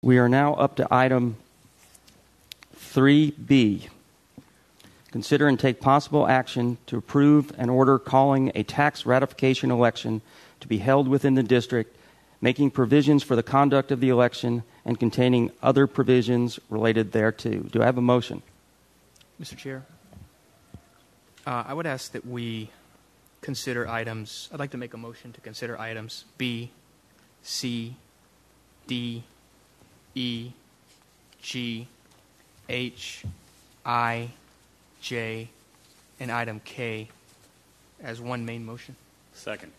We are now up to item 3B. Consider and take possible action to approve an order calling a tax ratification election to be held within the district, making provisions for the conduct of the election and containing other provisions related thereto. Do I have a motion? Mr. Chair, I would ask that we consider items, I'd like to make a motion to consider items B, C, D, E, G, H, I, J, and item K as one main motion. Second.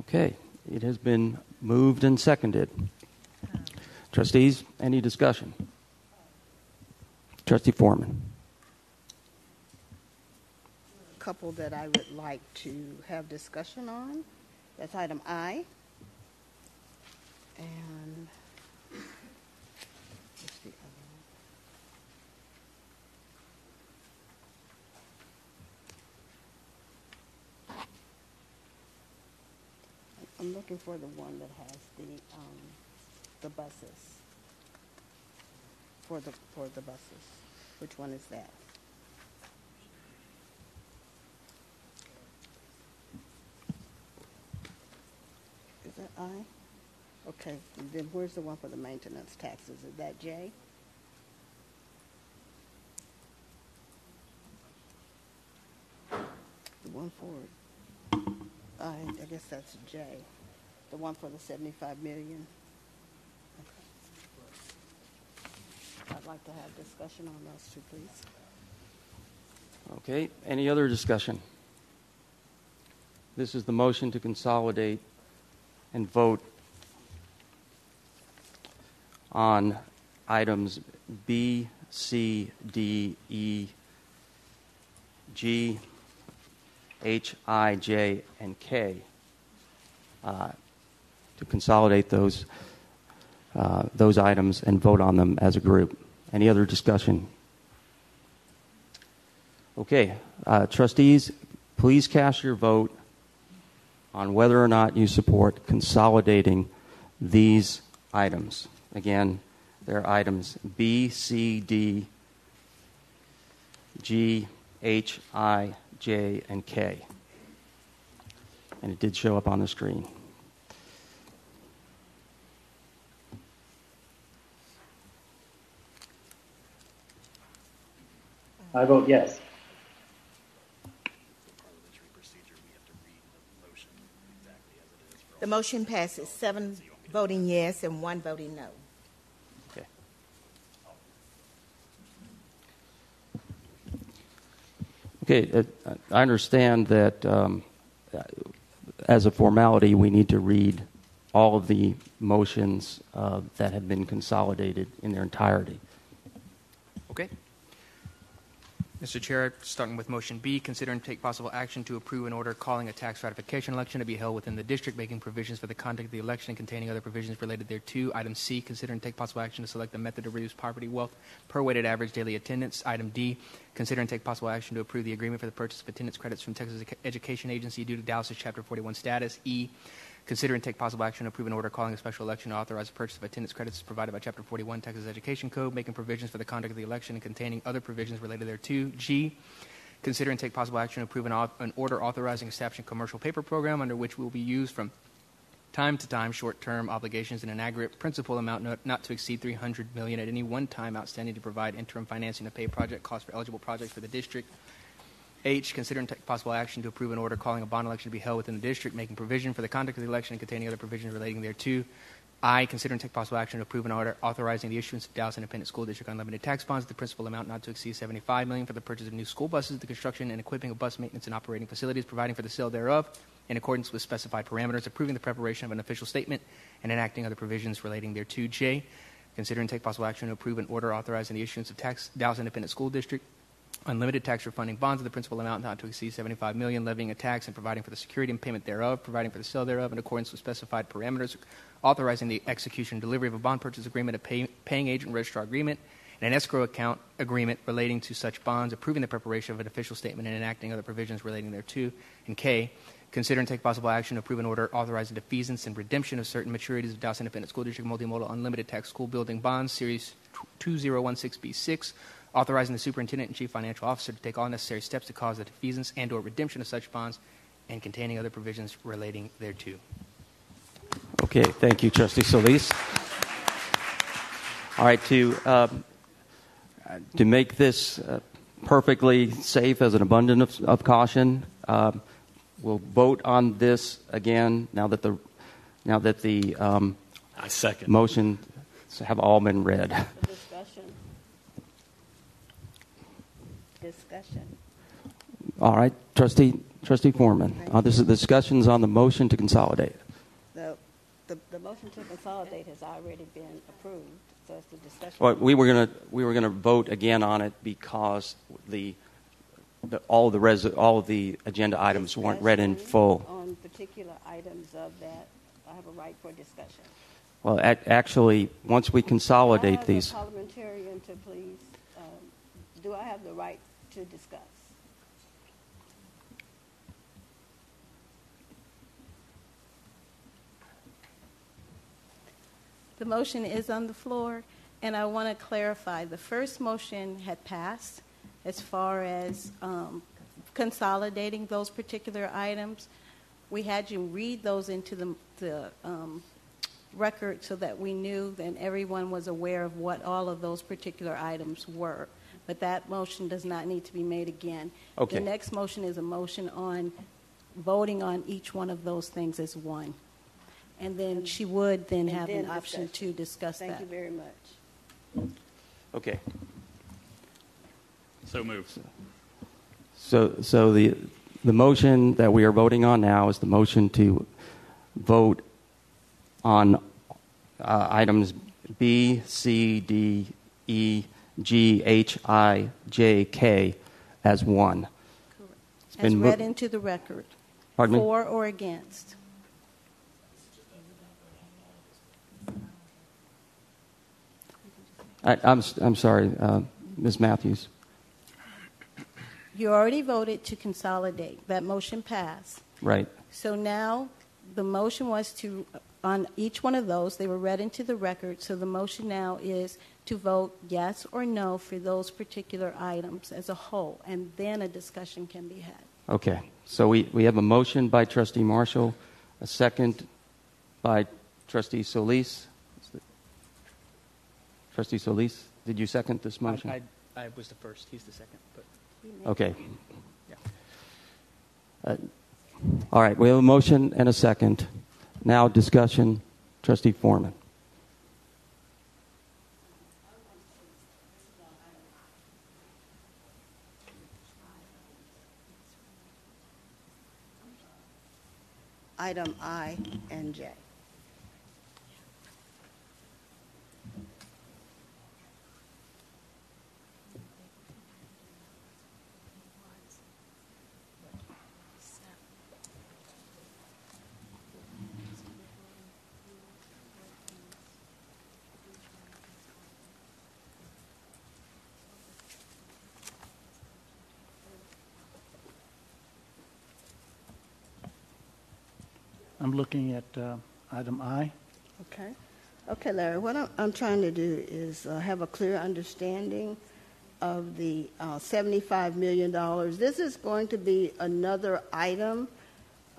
Okay, it has been moved and seconded. Trustees, any discussion? Trustee Foreman. A couple that I would like to have discussion on. That's item I. And what's the other one? I'm looking for the one that has the buses. For the buses. Which one is that? Is that I? Okay, and then where's the one for the maintenance taxes? Is that J? The one for, I guess that's J. The one for the $75 million. Okay. I'd like to have discussion on those two, please. Okay, any other discussion? This is the motion to consolidate and vote on items B, C, D, E, G, H, I, J, and K, to consolidate those items and vote on them as a group. Any other discussion? Okay, trustees, please cast your vote on whether or not you support consolidating these items. Again, they're items B, C, D, G, H, I, J, and K. And it did show up on the screen. I vote yes. The motion passes 7 voting yes and 1 voting no. Okay. Okay, I understand that as a formality, we need to read all of the motions that have been consolidated in their entirety. Okay. Mr. Chair, starting with motion B, consider and take possible action to approve an order calling a tax ratification election to be held within the district, making provisions for the conduct of the election and containing other provisions related thereto. Item C, consider and take possible action to select the method to reduce property wealth per weighted average daily attendance. Item D, consider and take possible action to approve the agreement for the purchase of attendance credits from Texas Education Agency due to Dallas's Chapter 41 status. E, consider and take possible action to approve an order calling a special election to authorize the purchase of attendance credits provided by Chapter 41 Texas Education Code, making provisions for the conduct of the election and containing other provisions related thereto. G, consider and take possible action to approve an order authorizing establishing a commercial paper program under which will be used from time to time short-term obligations in an aggregate principal amount not to exceed $300 million at any one time outstanding to provide interim financing to pay project costs for eligible projects for the district. H, consider and take possible action to approve an order calling a bond election to be held within the district, making provision for the conduct of the election and containing other provisions relating thereto. I, consider and take possible action to approve an order authorizing the issuance of Dallas Independent School District unlimited tax bonds at the principal amount not to exceed $75 million for the purchase of new school buses, the construction and equipping of bus maintenance and operating facilities, providing for the sale thereof in accordance with specified parameters, approving the preparation of an official statement, and enacting other provisions relating thereto. J, consider and take possible action to approve an order authorizing the issuance of Dallas Independent School District unlimited tax refunding bonds of the principal amount not to exceed $75 million, levying a tax and providing for the security and payment thereof, providing for the sale thereof in accordance with specified parameters, authorizing the execution and delivery of a bond purchase agreement, a paying agent registrar agreement, and an escrow account agreement relating to such bonds, approving the preparation of an official statement and enacting other provisions relating thereto. And K, consider and take possible action to approve an order authorizing defeasance and redemption of certain maturities of Dallas Independent School District Multimodal Unlimited Tax School Building Bonds, Series 2016B6, authorizing the superintendent and chief financial officer to take all necessary steps to cause the defeasance and or redemption of such bonds and containing other provisions relating thereto. Okay, thank you, Trustee Solis. All right, to make this perfectly safe as an abundance of caution, we'll vote on this again now that the I second. motions have all been read. Discussion. All right, Trustee Foreman. This is discussions on the motion to consolidate. The motion to consolidate has already been approved, so it's the discussion. Well, we were gonna vote again on it because all of the agenda items weren't read in full. On particular items of that, I have a right for discussion. Well, actually, once we consolidate these, I have a parliamentarian to please. Do I have the right to discuss? The motion is on the floor, and I want to clarify. The first motion had passed as far as consolidating those particular items. We had you read those into the record so that we knew and everyone was aware of what all of those particular items were. But that motion does not need to be made again. Okay. The next motion is a motion on voting on each one of those things as one. And then she would then have an option to discuss that. Thank you very much. okay. So moved. So the motion that we are voting on now is the motion to vote on items B, C, D, E, G, H, I, J, K as one. Correct. It's As been read into the record. Pardon me? For or against. I'm sorry, Ms. Matthews. You already voted to consolidate. That motion passed. Right. So now the motion was to, on each one of those, they were read into the record. So the motion now is to vote yes or no for those particular items as a whole, and then a discussion can be had. Okay. So we have a motion by Trustee Marshall, a second by Trustee Solis. Trustee Solis, did you second this motion? I was the first. He's the second. But Okay. yeah. All right. We have a motion and a second. Now discussion. Trustee Foreman. Item I and J. I'm looking at item I. Okay. Okay, Larry, what I'm trying to do is have a clear understanding of the $75 million. This is going to be another item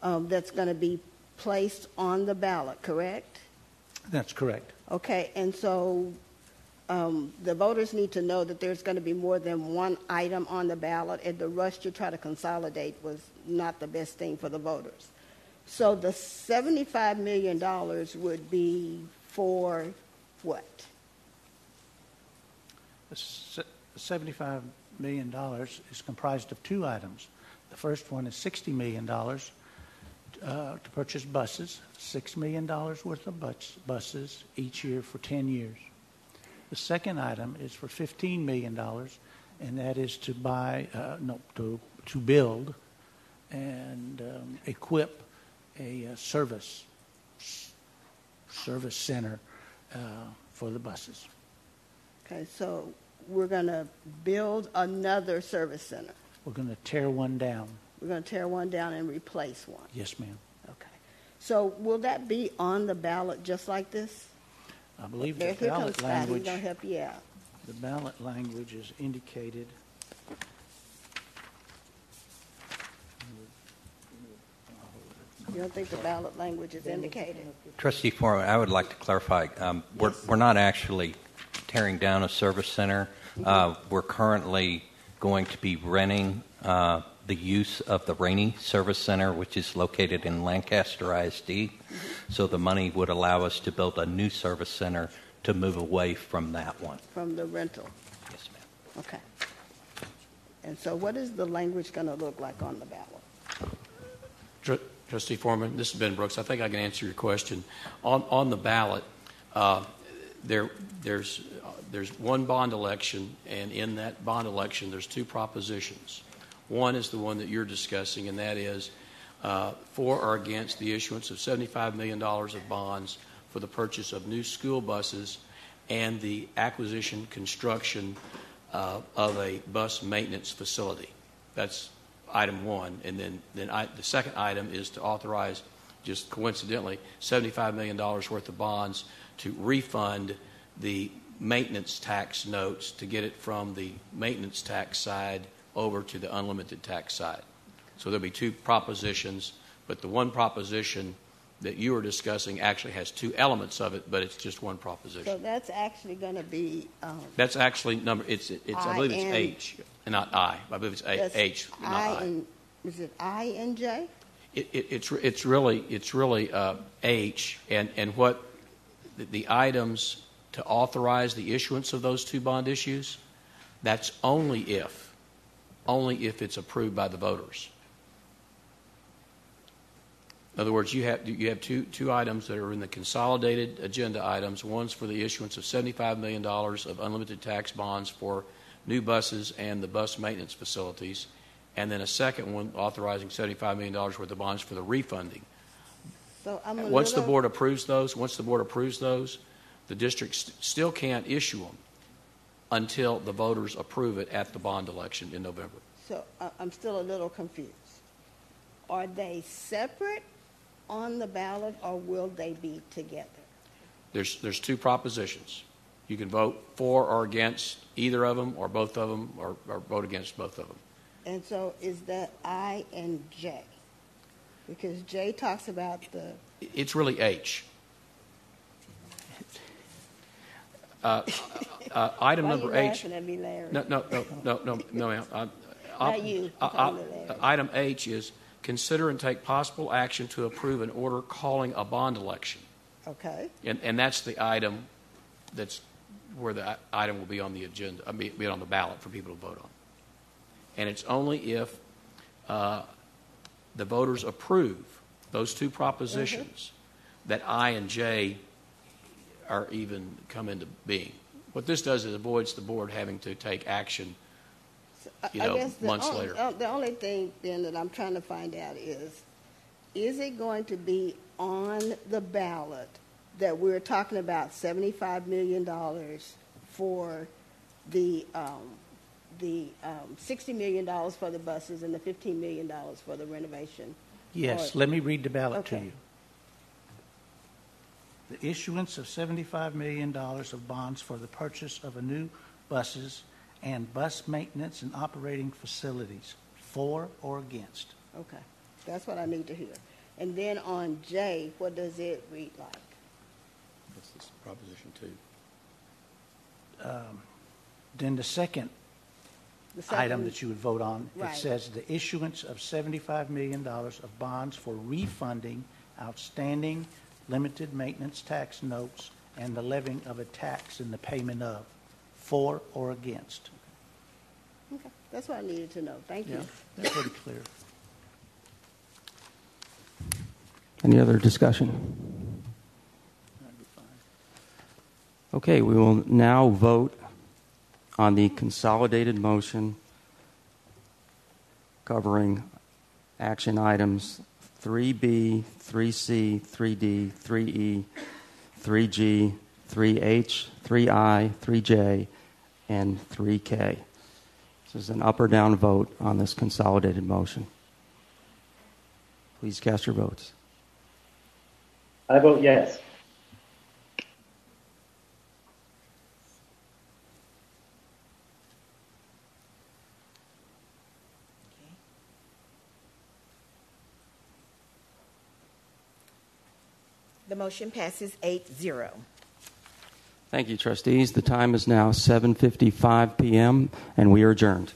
that's going to be placed on the ballot, correct? That's correct. Okay, and so the voters need to know that there's going to be more than one item on the ballot, and the rush to try to consolidate was not the best thing for the voters. So the $75 million would be for what? The $75 million is comprised of two items. The first one is $60 million to purchase buses, $6 million worth of buses each year for 10 years. The second item is for $15 million, and that is to to build and equip a service center for the buses. Okay, so we're going to build another service center. We're going to tear one down. We're going to tear one down and replace one. Yes, ma'am. Okay. So will that be on the ballot just like this? I believe There, the here comes ballot Scotty. He's language, going to help you out. the ballot language is indicated. You don't think the ballot language is indicated? Trustee Foreman, I would like to clarify. We're not actually tearing down a service center. We're currently going to be renting the use of the Rainey Service Center, which is located in Lancaster ISD. Mm-hmm. So the money would allow us to build a new service center to move away from that one. From the rental? Yes, ma'am. Okay. And so what is the language going to look like on the ballot? Trustee Foreman, this is Ben Brooks. I think I can answer your question. On the ballot, there's one bond election, and in that bond election, there's two propositions. One is the one that you're discussing, and that is for or against the issuance of $75 million of bonds for the purchase of new school buses and the acquisition construction of a bus maintenance facility. That's item one. And then the second item is to authorize, just coincidentally, $75 million worth of bonds to refund the maintenance tax notes to get it from the maintenance tax side over to the unlimited tax side. So there'll be two propositions, but the one proposition that you were discussing actually has two elements of it, but it's just one proposition. So that's actually going to be... That's actually number. It's I believe it's I and- H, and not I. I believe it's that's H, not I. and, is it I and J? It's really H, and what the items to authorize the issuance of those two bond issues. That's only if it's approved by the voters. In other words, you have two items that are in the consolidated agenda items. One's for the issuance of $75 million of unlimited tax bonds for new buses and the bus maintenance facilities, and then a second one authorizing $75 million worth of bonds for the refunding. So Once the board approves those, the district still can't issue them until the voters approve it at the bond election in November. So I'm still a little confused. Are they separate on the ballot, or will they be together? There's two propositions. You can vote for or against either of them, or both of them, or vote against both of them. And so is that I and J? Because J talks about the... It's really H. Item Why number are you H. laughing at me, Larry? No, ma'am. Not you. I'm talking to Larry. Item H is consider and take possible action to approve an order calling a bond election. Okay. And that's the item that's where the item will be on the agenda, be on the ballot for people to vote on. And it's only if the voters approve those two propositions that I and J are even come into being. What this does is avoids the board having to take action, I guess months later. The only thing then that I'm trying to find out is it going to be on the ballot that we're talking about $75 million for the $60 million for the buses and the $15 million for the renovation? Yes, let me read the ballot to Okay. you. The issuance of $75 million of bonds for the purchase of a new buses and bus maintenance and operating facilities, for or against. Okay, that's what I need to hear. And then on J, what does it read like? That's proposition 2. Then the second The second- item that you would vote on, Right. it says the issuance of $75 million of bonds for refunding outstanding limited maintenance tax notes and the levying of a tax in the payment of, for or against. Okay, that's what I needed to know. Thank you. That's pretty clear. Any other discussion? That'd be fine. Okay, we will now vote on the consolidated motion covering action items 3B, 3C, 3D, 3E, 3G, 3H, 3I, 3J, and 3K. This is an up or down vote on this consolidated motion. Please cast your votes. I vote yes. The motion passes 8-0. Thank you, trustees. The time is now 7:55 p.m., and we are adjourned.